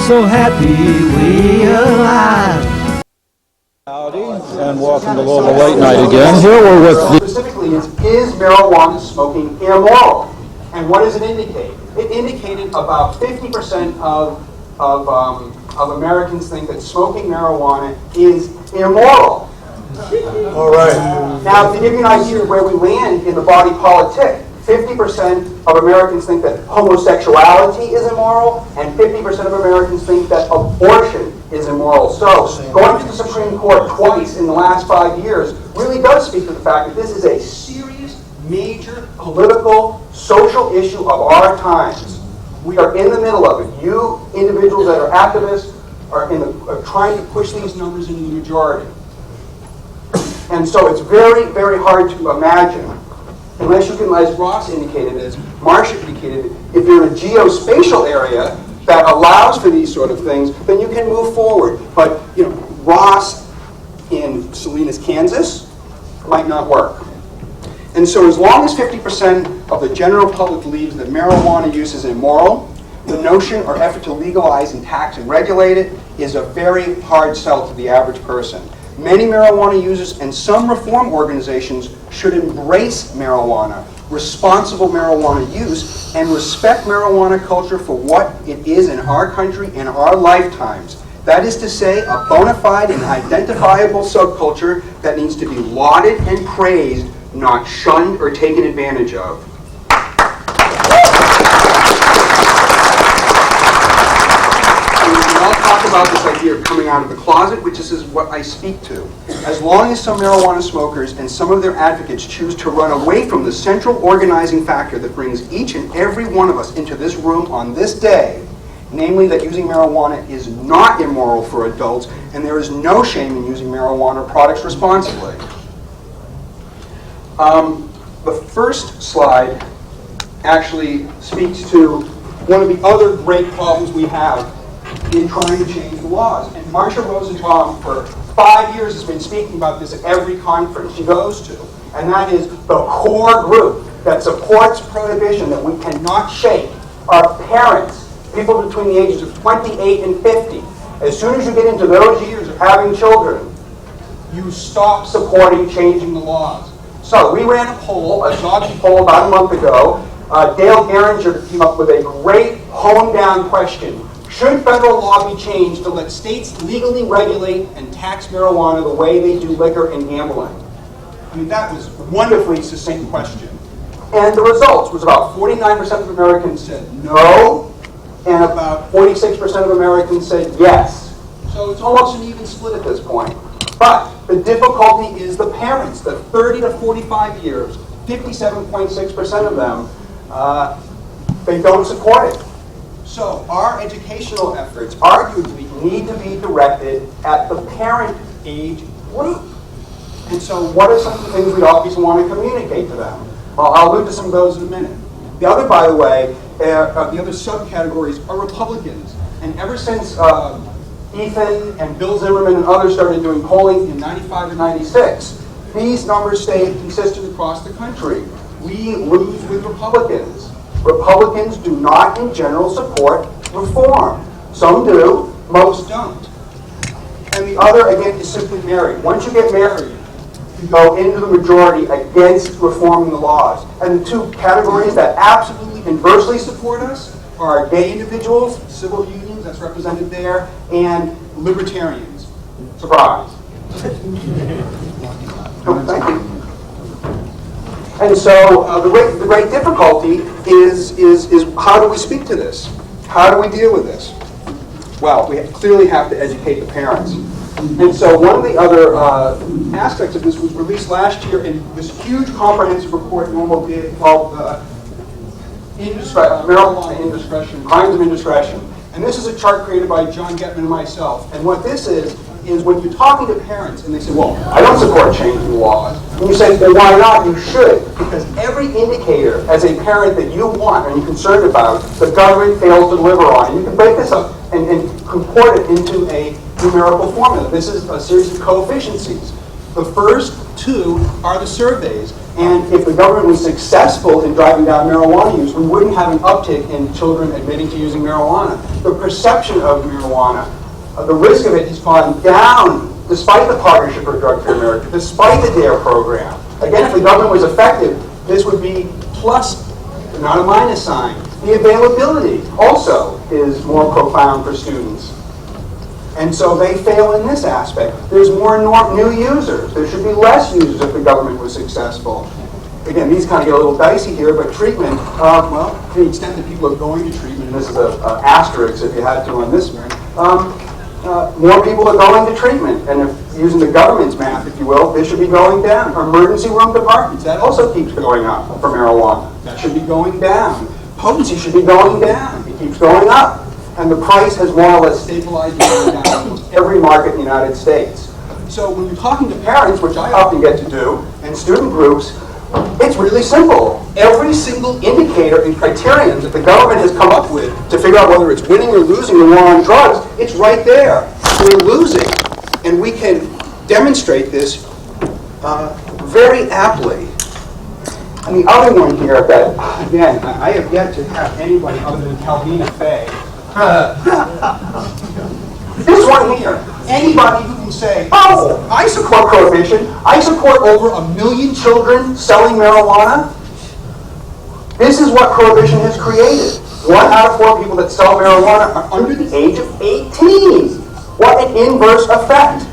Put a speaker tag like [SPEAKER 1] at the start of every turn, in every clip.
[SPEAKER 1] so happy we alive.
[SPEAKER 2] Howdy, and welcome to Louisville Late Night again. Here we're with the...
[SPEAKER 3] Specifically, is marijuana smoking immoral? And what does it indicate? It indicated about 50% of Americans think that smoking marijuana is immoral.
[SPEAKER 4] All right.
[SPEAKER 3] Now, to give you an idea of where we land in the body politic, 50% of Americans think that homosexuality is immoral, and 50% of Americans think that abortion is immoral. So, going to the Supreme Court twice in the last 5 years really does speak to the fact that this is a serious, major, political, social issue of our times. We are in the middle of it. You individuals that are activists are trying to push these numbers into the majority. And so it's very, very hard to imagine, unless you can, as Ross indicated, as Marcia indicated, if you're in a geospatial area that allows for these sort of things, then you can move forward. But, you know, Ross in Salinas, Kansas might not work. And so as long as 50% of the general public believes that marijuana use is immoral, the notion or effort to legalize and tax and regulate it is a very hard sell to the average person. Many marijuana users and some reform organizations should embrace marijuana, responsible marijuana use, and respect marijuana culture for what it is in our country and our lifetimes. That is to say, a bona fide and identifiable subculture that needs to be lauded and praised, not shunned or taken advantage of. I'll talk about this idea of coming out of the closet, which is what I speak to. As long as some marijuana smokers and some of their advocates choose to run away from the central organizing factor that brings each and every one of us into this room on this day, namely that using marijuana is not immoral for adults and there is no shame in using marijuana products responsibly. The first slide actually speaks to one of the other great problems we have in trying to change the laws. And Marcia Rosenbaum, for 5 years, has been speaking about this at every conference she goes to. And that is the core group that supports prohibition that we cannot shake are parents, people between the ages of 28 and 50. As soon as you get into those years of having children, you stop supporting changing the laws. So we ran a poll, a doggy poll about a month ago. Dale Geringer came up with a great honed-down question. Should federal law be changed to let states legally regulate and tax marijuana the way they do liquor and gambling? I mean, that was a wonderfully succinct question. And the results was about 49% of Americans said no, and about 46% of Americans said yes. So it's almost an even split at this point. But the difficulty is the parents, the 30 to 45 years, 57.6% of them, they don't support it. So our educational efforts arguably need to be directed at the parent age group. And so what are some of the things we always want to communicate to them? Well, I'll allude to some of those in a minute. The other, by the way, the other subcategories are Republicans. And ever since Ethan and Bill Zimmerman and others started doing polling in 95 and 96, these numbers stay consistent across the country. We lose with Republicans. Republicans do not, in general, support reform. Some do, most don't. And the other, again, is simply married. Once you get married, you go into the majority against reforming the laws. And the two categories that absolutely inversely support us are gay individuals, civil unions, that's represented there, and libertarians. Surprise. Oh, thank you. And so the great difficulty is how do we speak to this? How do we deal with this? Well, we clearly have to educate the parents. And so one of the other aspects of this was released last year in this huge comprehensive report NORML did called Marijuana Indiscretion, Crimes of Indiscretion. And this is a chart created by John Getman and myself. And what this is when you're talking to parents and they say, well, I don't support changing the laws. And you say, well, why not? You should. Because every indicator as a parent that you want and you're concerned about, the government fails to deliver on. And you can break this up and comport it into a numerical formula. This is a series of coefficiencies. The first two are the surveys. And if the government was successful in driving down marijuana use, we wouldn't have an uptick in children admitting to using marijuana. The perception of marijuana, the risk of it has gone down despite the Partnership for Drug-Free America, despite the DARE program. Again, if the government was effective, this would be plus, not a minus sign. The availability also is more profound for students. And so they fail in this aspect. There's more new users. There should be less users if the government was successful. Again, these kind of get a little dicey here, but treatment, well, to the extent that people are going to treatment, and this is an asterisk if you had to on this one, more people are going to treatment. And if using the government's math, if you will, they should be going down. Emergency room departments, that also keeps going up for marijuana. That should be going down. Potency should be going down. It keeps going up. And the price has more or less stabilized and going down in every market in the United States. So when you're talking to parents, which I often get to do, and student groups, it's really simple. Every single indicator and criterion that the government has come up with to figure out whether it's winning or losing the war on drugs, it's right there. We're losing. And we can demonstrate this very aptly. And the other one here that, again, I have yet to have anybody other than Calvina Faye. This one here, anybody who can say, oh, I support prohibition, I support over 1 million children selling marijuana. This is what prohibition has created. 1 out of 4 people that sell marijuana are under the age of 18. What an inverse effect.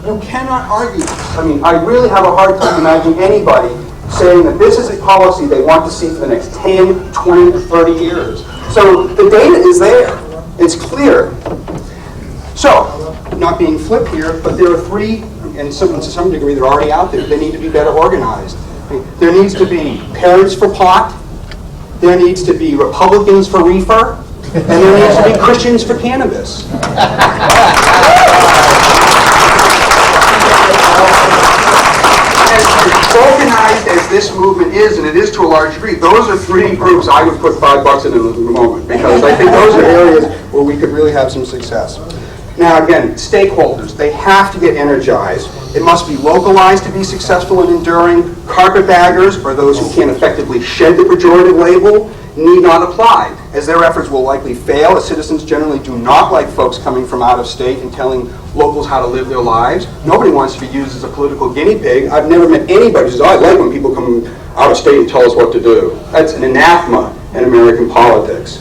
[SPEAKER 3] You cannot argue. I mean, I really have a hard time imagining anybody saying that this is a policy they want to see for the next 10, 20, or 30 years. So the data is there. It's clear. So, not being flip here, but there are 3, and to some degree they're already out there. They need to be better organized. There needs to be parents for pot. There needs to be Republicans for reefer. And there needs to be Christians for cannabis. As organized as this movement is, and it is to a large degree, those are 3 groups I would put $5 in the moment, because I think those are areas where we could really have some success. Now again, stakeholders, they have to get energized. It must be localized to be successful and enduring. Carpetbaggers, or those who can't effectively shed the pejorative label, need not apply, as their efforts will likely fail, as citizens generally do not like folks coming from out of state and telling locals how to live their lives. Nobody wants to be used as a political guinea pig. I've never met anybody who says, oh, I like when people come out of state and tell us what to do. That's an anathema in American politics.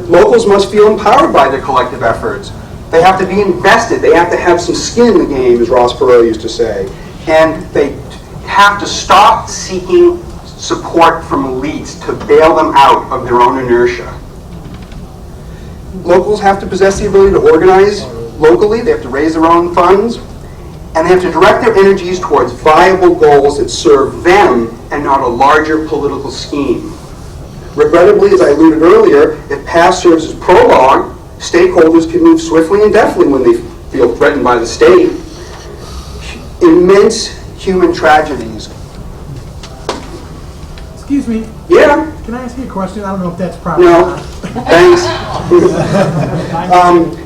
[SPEAKER 3] Locals must feel empowered by their collective efforts. They have to be invested. They have to have some skin in the game, as Ross Perot used to say. And they have to stop seeking support from elites to bail them out of their own inertia. Locals have to possess the ability to organize locally. They have to raise their own funds. And they have to direct their energies towards viable goals that serve them and not a larger political scheme. Regrettably, as I alluded earlier, if past serves as prologue, stakeholders can move swiftly and deftly when they feel threatened by the state. Immense human tragedies.
[SPEAKER 1] Excuse me.
[SPEAKER 3] Yeah?
[SPEAKER 1] Can I ask you a question? I don't know if that's proper.
[SPEAKER 3] No. Thanks.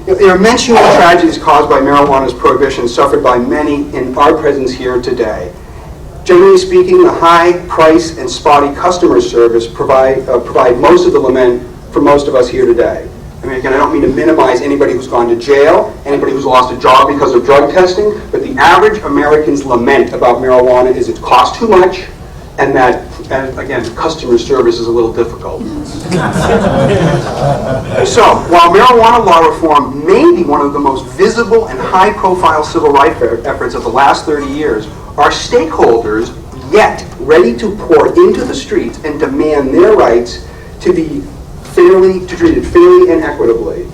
[SPEAKER 3] There are immense human tragedies caused by marijuana's prohibition suffered by many in our presence here today. Generally speaking, the high price and spotty customer service provide most of the lament for most of us here today. I mean, again, I don't mean to minimize anybody who's gone to jail, anybody who's lost a job because of drug testing, but the average American's lament about marijuana is it costs too much, and that, and again, customer service is a little difficult. So, while marijuana law reform may be one of the most visible and high-profile civil rights efforts of the last 30 years, are stakeholders yet ready to pour into the streets and demand their rights to be treated fairly and equitably?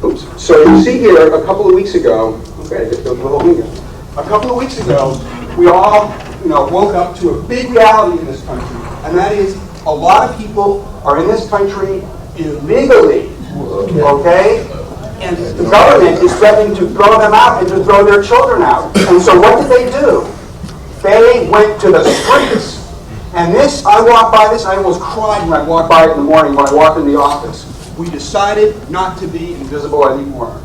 [SPEAKER 3] Oops. So you see here, a couple of weeks ago, okay, just go through the whole thing again. A couple of weeks ago, we all, woke up to a big reality in this country, and that is a lot of people are in this country illegally, okay? And the government is threatening to throw them out and to throw their children out. And so what did they do? They went to the streets. And this, I walked by this, I almost cried when I walked by it in the morning when I walked in the office. We decided not to be invisible anymore.